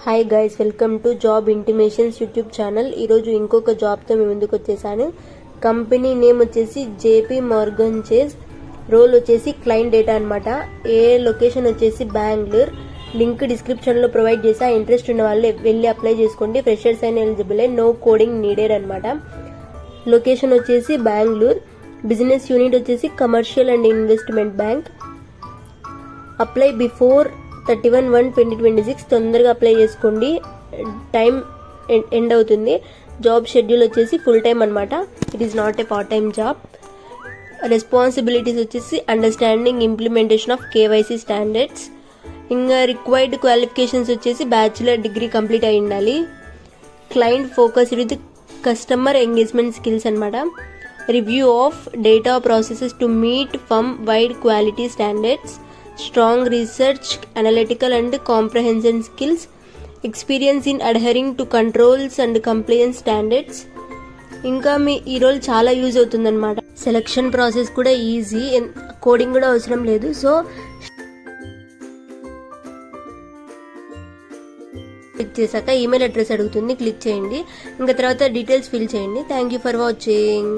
Hi guys, welcome to job intimations YouTube channel. ఈరోజు ఇంకొక జాబ్తో మేము ముందుకు వచ్చేసాను. కంపెనీ నేమ్ వచ్చేసి జేపీ మార్గన్ చేస్. రోల్ వచ్చేసి క్లయింట్ డేటా అనమాట. ఏ లొకేషన్ వచ్చేసి బెంగళూరు. లింక్ డిస్క్రిప్షన్లో ప్రొవైడ్ చేసి ఇంట్రెస్ట్ ఉన్న వాళ్ళు వెళ్ళి అప్లై చేసుకోండి. ఫ్రెషర్స్ అయిన ఎలిజిబుల్, నో కోడింగ్ నీడెడ్ అనమాట. లొకేషన్ వచ్చేసి బెంగళూరు. బిజినెస్ యూనిట్ వచ్చేసి commercial and investment bank. Apply before 31/1/2026. తొందరగా అప్లై చేసుకోండి, టైం ఎండ్ అవుతుంది. జాబ్ షెడ్యూల్ వచ్చేసి ఫుల్ టైం అనమాట. It is not a part time job. Responsibilities వచ్చేసి understanding implementation of KYC standards. ఇంకా రిక్వైర్డ్ క్వాలిఫికేషన్స్ వచ్చేసి బ్యాచిలర్ డిగ్రీ కంప్లీట్ అయి ఉండాలి. Client focus with customer engagement skills అనమాట. Review of data processes to meet firm wide quality standards. Strong research, analytical and comprehension skills. Experience in adhering to controls and compliance standards. ఇంకా ఈ role చాలా use అవుతుందన్నమాట. Selection process కూడా easy, coding కూడా అవసరం లేదు. So click చేశాక email address అడుగుతుంది, క్లిక్ చేయండి. ఇంకా తర్వాత డీటెయిల్స్ ఫిల్ చేయండి. Thank you for watching.